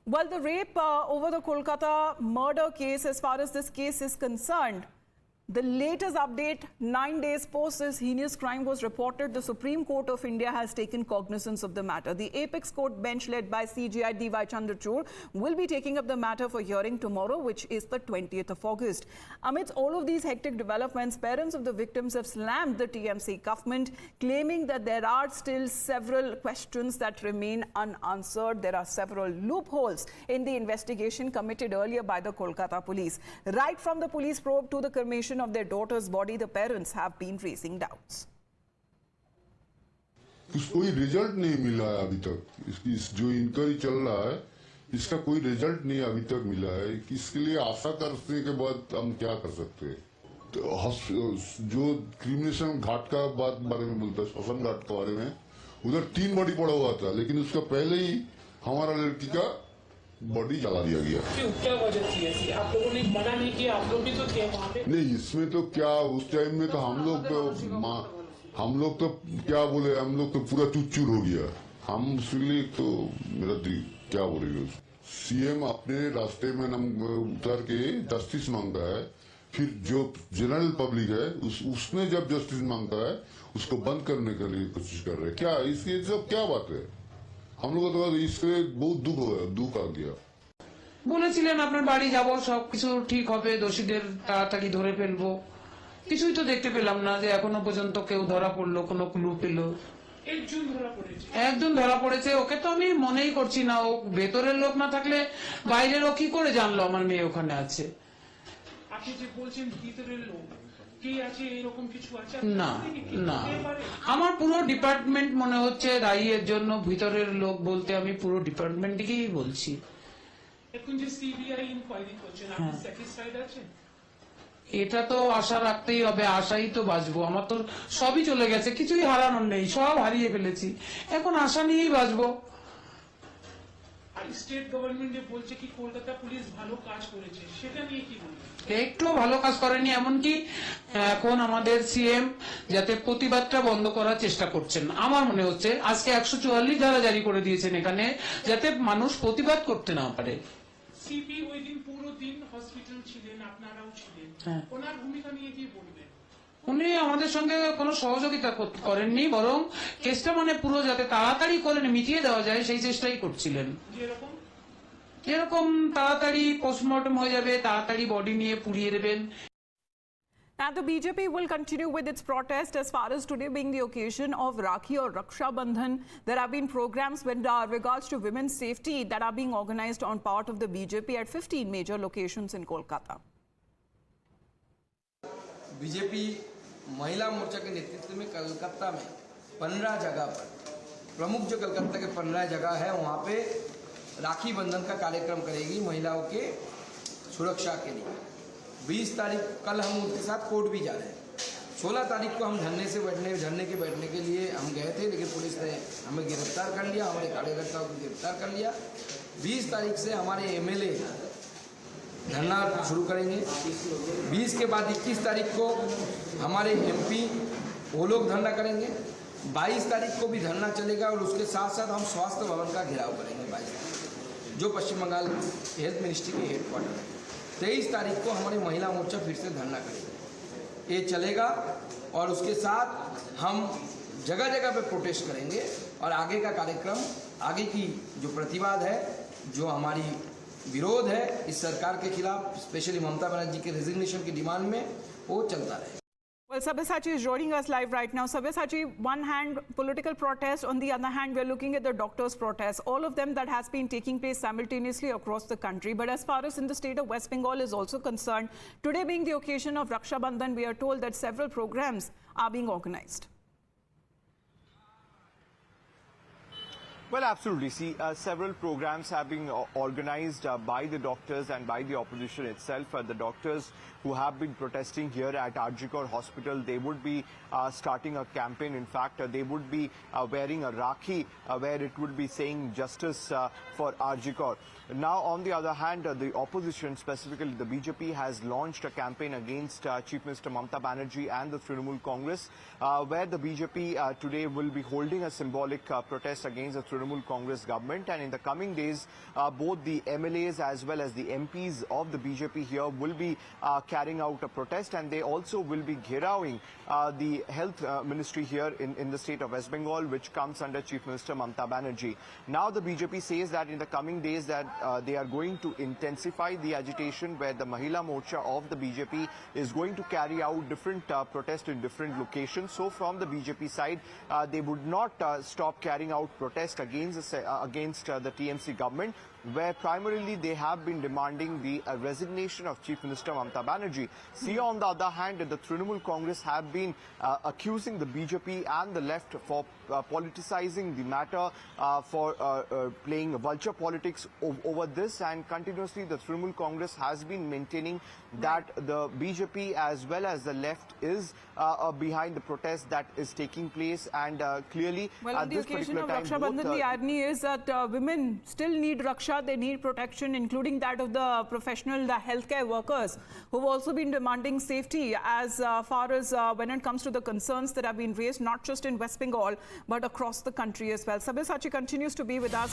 Well, the rape over the Kolkata murder case, as far as this case is concerned, the latest update, 9 days post this heinous crime was reported, the Supreme Court of India has taken cognizance of the matter. The Apex Court bench led by CJI D.Y. Chandrachud will be taking up the matter for hearing tomorrow, which is the 20th of August. Amidst all of these hectic developments, parents of the victims have slammed the TMC government, claiming that there are still several questions that remain unanswered. There are several loopholes in the investigation committed earlier by the Kolkata police. Right from the police probe to the cremation of their daughter's body, the parents have been raising doubts. कोई result नहीं मिला है अभी तक। जो inquiry चल रहा है इसका कोई रिजल्ट नहीं अभी तक मिला है। इसके लिए आशा करने के बाद हम क्या कर सकते हैं। तो जो क्रिमिनेशन घाट का बारे में बोलता है, श्मशान घाट के बारे में, उधर 3 बॉडी पड़ा हुआ था, लेकिन उसका पहले ही हमारा लड़की का बॉडी जला दिया गया। क्या वजह थी ऐसी? आप लोगों ने मना नहीं किया, आप लोग भी तो थे वहाँ पे। नहीं, इसमें तो क्या उस टाइम में तो हम लोग तो क्या बोले, हम लोग तो पूरा चूर हो गया। हम इसलिए तो मेरा क्या बोलेगा, सीएम अपने रास्ते में उतर के जस्टिस मांगता है, फिर जो जनरल पब्लिक है उसने जब जस्टिस मांगता है उसको बंद करने के लिए कोशिश कर रहे हैं। क्या इसकी सब क्या बात है? हम लोग तो इससे बहुत दुख आ गया। বলেছিলেন আপনার বাড়ি যাব, সবকিছু ঠিক হবে, দোষীদের তাড়াতাড়ি ধরে ফেলবো। কিছুই তো দেখতে পেলাম না যে এখনো পর্যন্ত কেউ ধরা পড়লো, কোনো ক্লু পেলো। একজন ধরা পড়েছে, ওকে তো আমি মনেই করছি না। ও ভেতরের লোক না থাকলে বাইরের ও কি করে জানলো আমার মেয়ে ওখানে আছে? আপনি যে বলছেন ভিতরের লোক না না, আমার পুরো ডিপার্টমেন্ট মনে হচ্ছে দায়ী এর জন্য। ভিতরের লোক বলতে আমি পুরো ডিপার্টমেন্টকেই বলছি। এখন যে সিবিআই ইনকোয়ারি করছেন, আপনি স্যাটিসফাইড আছেন? এটা তো আশা রাখতেই হবে, আশাই তো বাঁচবো। আমার তো সবই চলে গেছে, কিছুই হারানোর নেই, সব হারিয়ে ফেলেছি, এখন আশা নিয়েই বাঁচবো। আর স্টেট গভর্নমেন্ট বলছে কি কলকাতা পুলিশ ভালো কাজ করেছে, সেটা নিয়ে কি বলবেন? একটু ভালো কাজ করেনি, এমনকি এখন আমাদের সিএম যাতে প্রতিবাদটা বন্ধ করার চেষ্টা করছেন। আমার মনে হচ্ছে আজকে 144 ধারা জারি করে দিয়েছেন এখানে, যাতে মানুষ প্রতিবাদ করতে না পারে। সিপি ওই দিন পুরো দিন হসপিটাল ছিলেন, আপনারাও ছিলেন, ওনার ভূমিকা নিয়ে কি বলবেন? উনি আমাদের সঙ্গে কোনো সহযোগিতা করেননি, বরং কেসটা পুরো যাতে তাড়াতাড়ি করে মিটিয়ে দেওয়া যায় সেই চেষ্টাই করছিলেন। যেরকম তাড়াতাড়ি পোস্টমর্টম হয়ে যাবে, তাড়াতাড়ি বডি নিয়ে পুড়িয়ে দেবেন। Now, the BJP will continue with its protest as far as today being the occasion of Rakhi or Raksha Bandhan. There have been programs with regards to women's safety that are being organized on part of the BJP at 15 major locations in Kolkata. BJP महिला मोर्चा के नेतृत्व में कलकत्ता में 15 जगह पर, प्रमुख जो कलकत्ता के 15 जगह है वहाँ पे राखी बंधन का कार्यक्रम करेगी महिलाओं के सुरक्षा के लिए। 20 तारीख कल हम उनके साथ कोर्ट भी जा रहे हैं। 16 तारीख को हम धरने के बैठने के लिए हम गए थे, लेकिन पुलिस ने हमें गिरफ्तार कर लिया, हमारे कार्यकर्ताओं को गिरफ्तार कर लिया। 20 तारीख से हमारे एमएलए धरना शुरू करेंगे। 20 के बाद 21 तारीख को हमारे एमपी वो लोग धरना करेंगे। 22 तारीख को भी धरना चलेगा और उसके साथ साथ हम स्वास्थ्य भवन का घेराव करेंगे 22 तारीख, जो पश्चिम बंगाल हेल्थ मिनिस्ट्री के हेडक्वार्टर है। 23 तारीख को हमारी महिला मोर्चा फिर से धरना करेगा। ये चलेगा और उसके साथ हम जगह जगह पे प्रोटेस्ट करेंगे और आगे का कार्यक्रम, आगे की जो प्रतिवाद है, जो हमारी विरोध है इस सरकार के खिलाफ, स्पेशली ममता बनर्जी के रेजिग्नेशन की डिमांड में, वो चलता रहेगा। Well, Sabyasachi is joining us live right now. Sabyasachi, one hand political protest, on the other hand we're looking at the doctors' protest, all of them that has been taking place simultaneously across the country. But as far as in the state of West Bengal is also concerned, today being the occasion of Raksha Bandhan, we are told that several programs are being organized. Well, absolutely. See, several programs have been organized by the doctors and by the opposition itself. The doctors who have been protesting here at RG Kar Hospital, they would be starting a campaign. In fact, they would be wearing a rakhi where it would be saying justice for RG Kar. Now, on the other hand, the opposition, specifically the BJP, has launched a campaign against Chief Minister Mamata Banerjee and the Trinamool Congress, where the BJP today will be holding a symbolic protest against the Trinamool Trinamool Congress government, and in the coming days, both the MLAs as well as the MPs of the BJP here will be carrying out a protest, and they also will be gherawing the health ministry here in the state of West Bengal, which comes under Chief Minister Mamata Banerjee. Now the BJP says that in the coming days that they are going to intensify the agitation, where the Mahila Morcha of the BJP is going to carry out different protests in different locations. So from the BJP side, they would not stop carrying out protests against the TMC government, where primarily they have been demanding the resignation of Chief Minister Mamata Banerjee. See, on the other hand, the Trinamool Congress have been accusing the BJP and the left for politicizing the matter, for playing vulture politics over this, and continuously the Trinamool Congress has been maintaining that the BJP as well as the left is behind the protest that is taking place, and clearly well, at on the this occasion particular of time, Raksha Bandhan, the irony is that women still need Raksha, they need protection, including that of the professional, the healthcare workers, who've also been demanding safety as far as when it comes to the concerns that have been raised, not just in West Bengal, but across the country as well. Sabyasachi continues to be with us.